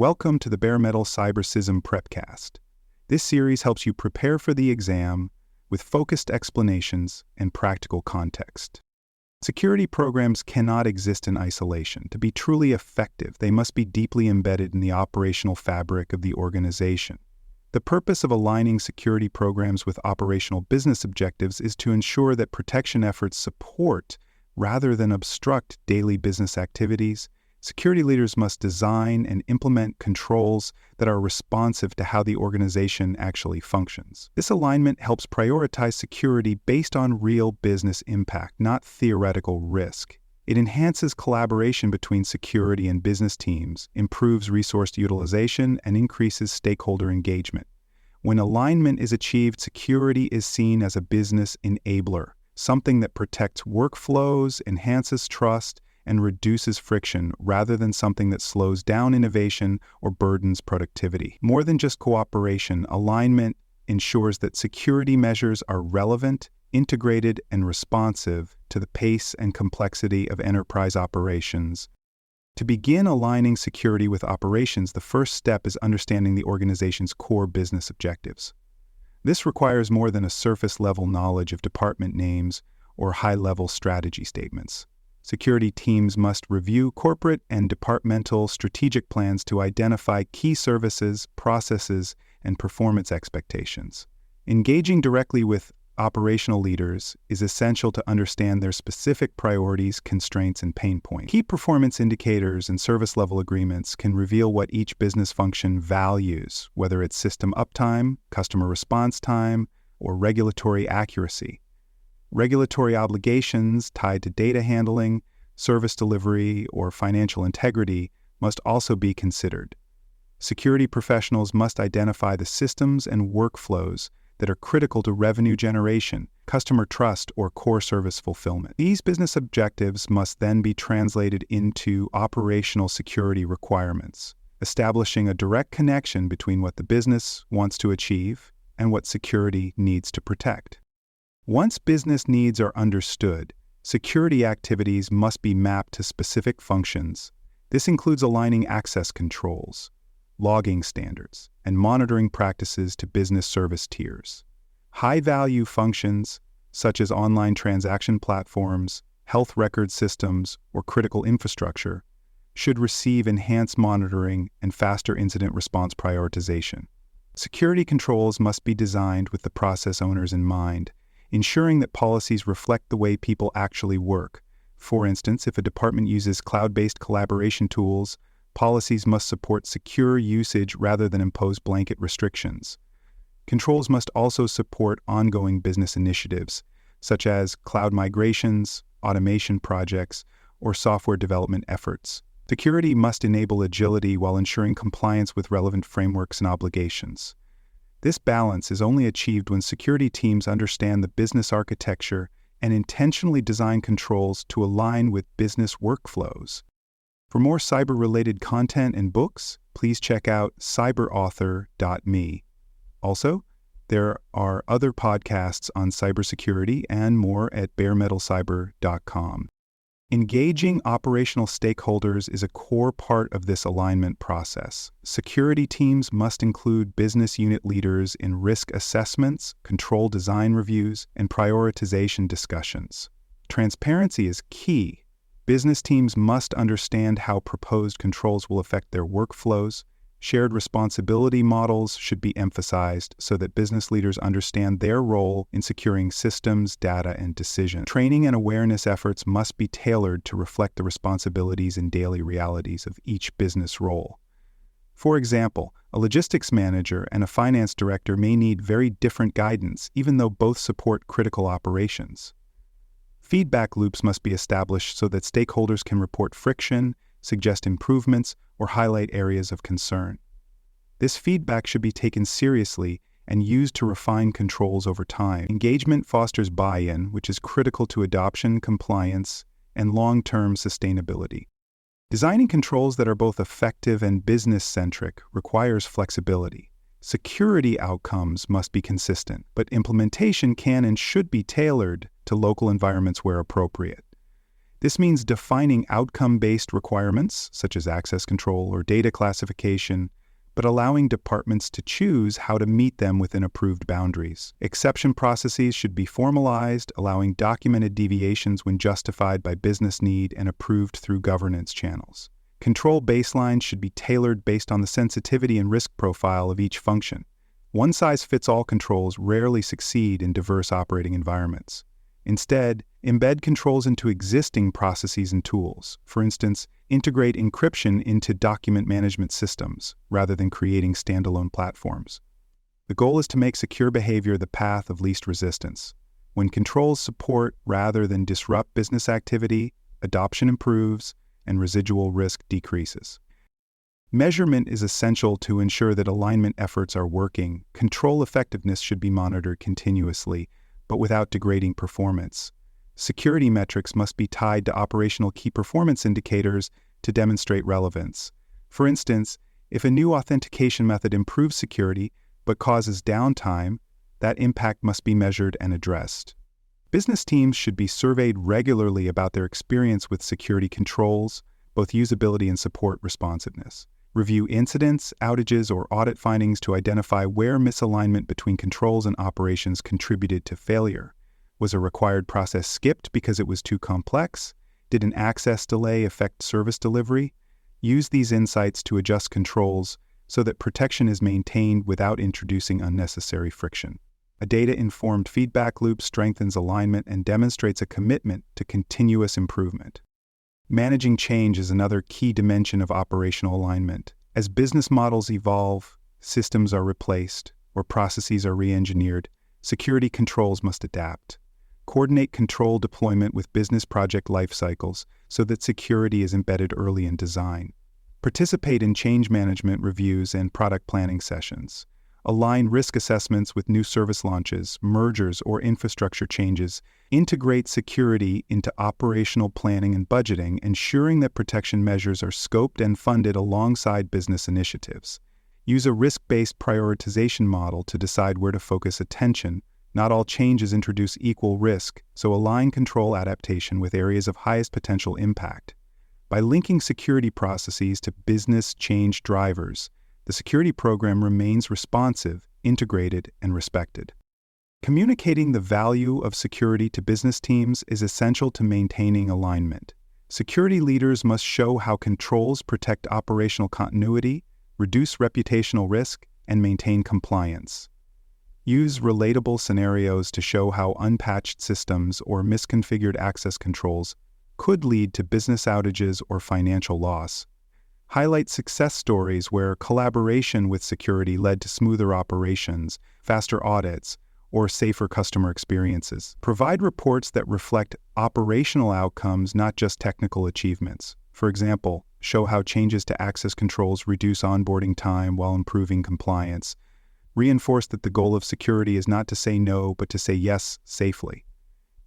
welcome to the Bare Metal CyberSysm Prepcast. This series helps you prepare for the exam with focused explanations and practical context. Security programs cannot exist in isolation. To be truly effective, they must be deeply embedded in the operational fabric of the organization. The purpose of aligning security programs with operational business objectives is to ensure that protection efforts support rather than obstruct daily business activities. Security leaders must design and implement controls that are responsive to how the organization actually functions. This alignment helps prioritize security based on real business impact, not theoretical risk. It enhances collaboration between security and business teams, improves resource utilization, and increases stakeholder engagement. When alignment is achieved, security is seen as a business enabler, something that protects workflows, enhances trust, and reduces friction rather than something that slows down innovation or burdens productivity. More than just cooperation, alignment ensures that security measures are relevant, integrated, and responsive to the pace and complexity of enterprise operations. To begin aligning security with operations, the first step is understanding the organization's core business objectives. This requires more than a surface-level knowledge of department names or high-level strategy statements. Security teams must review corporate and departmental strategic plans to identify key services, processes, and performance expectations. Engaging directly with operational leaders is essential to understand their specific priorities, constraints, and pain points. Key performance indicators and service-level agreements can reveal what each business function values, whether it's system uptime, customer response time, or regulatory accuracy. Regulatory obligations tied to data handling, service delivery, or financial integrity must also be considered. Security professionals must identify the systems and workflows that are critical to revenue generation, customer trust, or core service fulfillment. These business objectives must then be translated into operational security requirements, establishing a direct connection between what the business wants to achieve and what security needs to protect. Once business needs are understood, security activities must be mapped to specific functions. This includes aligning access controls, logging standards, and monitoring practices to business service tiers. High-value functions, such as online transaction platforms, health record systems, or critical infrastructure, should receive enhanced monitoring and faster incident response prioritization. Security controls must be designed with the process owners in mind, ensuring that policies reflect the way people actually work. For instance, if a department uses cloud-based collaboration tools, policies must support secure usage rather than impose blanket restrictions. Controls must also support ongoing business initiatives, such as cloud migrations, automation projects, or software development efforts. Security must enable agility while ensuring compliance with relevant frameworks and obligations. This balance is only achieved when security teams understand the business architecture and intentionally design controls to align with business workflows. For more cyber-related content and books, please check out cyberauthor.me. Also, there are other podcasts on cybersecurity and more at baremetalcyber.com. Engaging operational stakeholders is a core part of this alignment process. Security teams must include business unit leaders in risk assessments, control design reviews, and prioritization discussions. Transparency is key. Business teams must understand how proposed controls will affect their workflows. Shared responsibility models should be emphasized so that business leaders understand their role in securing systems, data, and decisions. Training and awareness efforts must be tailored to reflect the responsibilities and daily realities of each business role. For example, a logistics manager and a finance director may need very different guidance, even though both support critical operations. Feedback loops must be established so that stakeholders can report friction, suggest improvements, or highlight areas of concern. This feedback should be taken seriously and used to refine controls over time. Engagement fosters buy-in, which is critical to adoption, compliance, and long-term sustainability. Designing controls that are both effective and business-centric requires flexibility. Security outcomes must be consistent, but implementation can and should be tailored to local environments where appropriate. This means defining outcome-based requirements, such as access control or data classification, but allowing departments to choose how to meet them within approved boundaries. Exception processes should be formalized, allowing documented deviations when justified by business need and approved through governance channels. Control baselines should be tailored based on the sensitivity and risk profile of each function. One-size-fits-all controls rarely succeed in diverse operating environments. Instead, embed controls into existing processes and tools. For instance, integrate encryption into document management systems, rather than creating standalone platforms. The goal is to make secure behavior the path of least resistance. When controls support rather than disrupt business activity, adoption improves, and residual risk decreases. Measurement is essential to ensure that alignment efforts are working. Control effectiveness should be monitored continuously, but without degrading performance. Security metrics must be tied to operational key performance indicators to demonstrate relevance. For instance, if a new authentication method improves security but causes downtime, that impact must be measured and addressed. Business teams should be surveyed regularly about their experience with security controls, both usability and support responsiveness. Review incidents, outages, or audit findings to identify where misalignment between controls and operations contributed to failure. Was a required process skipped because it was too complex? Did an access delay affect service delivery? Use these insights to adjust controls so that protection is maintained without introducing unnecessary friction. A data-informed feedback loop strengthens alignment and demonstrates a commitment to continuous improvement. Managing change is another key dimension of operational alignment. As business models evolve, systems are replaced, or processes are re-engineered, security controls must adapt. Coordinate control deployment with business project life cycles so that security is embedded early in design. Participate in change management reviews and product planning sessions. Align risk assessments with new service launches, mergers, or infrastructure changes. Integrate security into operational planning and budgeting, ensuring that protection measures are scoped and funded alongside business initiatives. Use a risk-based prioritization model to decide where to focus attention. Not all changes introduce equal risk, so align control adaptation with areas of highest potential impact. By linking security processes to business change drivers, the security program remains responsive, integrated, and respected. Communicating the value of security to business teams is essential to maintaining alignment. Security leaders must show how controls protect operational continuity, reduce reputational risk, and maintain compliance. Use relatable scenarios to show how unpatched systems or misconfigured access controls could lead to business outages or financial loss. Highlight success stories where collaboration with security led to smoother operations, faster audits, or safer customer experiences. Provide reports that reflect operational outcomes, not just technical achievements. For example, show how changes to access controls reduce onboarding time while improving compliance. Reinforce that the goal of security is not to say no, but to say yes safely.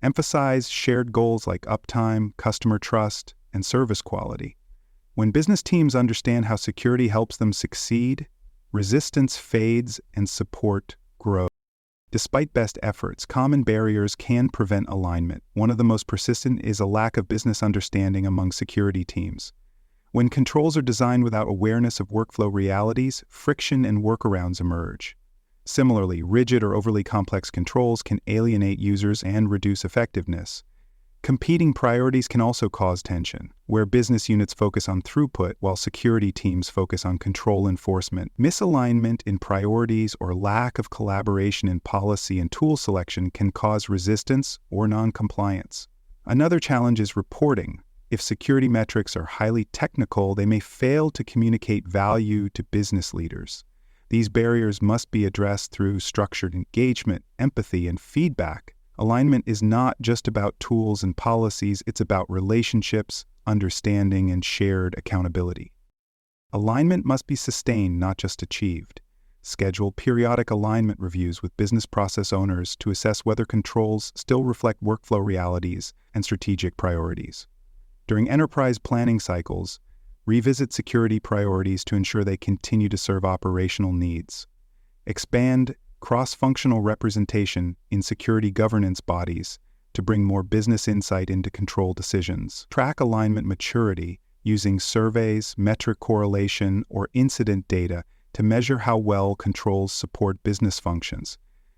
Emphasize shared goals like uptime, customer trust, and service quality. When business teams understand how security helps them succeed, resistance fades and support grows. Despite best efforts, common barriers can prevent alignment. One of the most persistent is a lack of business understanding among security teams. When controls are designed without awareness of workflow realities, friction and workarounds emerge. Similarly, rigid or overly complex controls can alienate users and reduce effectiveness. Competing priorities can also cause tension, where business units focus on throughput while security teams focus on control enforcement. Misalignment in priorities or lack of collaboration in policy and tool selection can cause resistance or non-compliance. Another challenge is reporting. If security metrics are highly technical, they may fail to communicate value to business leaders. These barriers must be addressed through structured engagement, empathy, and feedback. Alignment is not just about tools and policies, it's about relationships, understanding, and shared accountability. Alignment must be sustained, not just achieved. Schedule periodic alignment reviews with business process owners to assess whether controls still reflect workflow realities and strategic priorities. During enterprise planning cycles, revisit security priorities to ensure they continue to serve operational needs. Expand cross-functional representation in security governance bodies, to bring more business insight into control decisions. Track alignment maturity using surveys, metric correlation, or incident data to measure how well controls support business functions.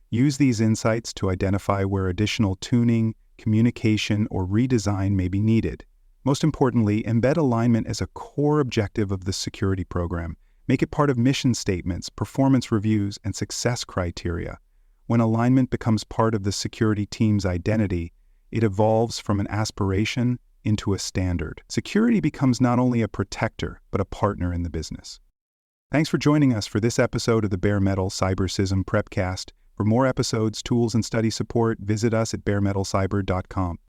Use these insights to identify where additional tuning, communication, or redesign may be needed. Most importantly, embed alignment as a core objective of the security program. Make it part of mission statements, performance reviews, and success criteria. When alignment becomes part of the security team's identity, it evolves from an aspiration into a standard. Security becomes not only a protector, but a partner in the business. Thanks for joining us for this episode of the Bare Metal CyberSysm Prepcast. For more episodes, tools, and study support, visit us at baremetalcyber.com.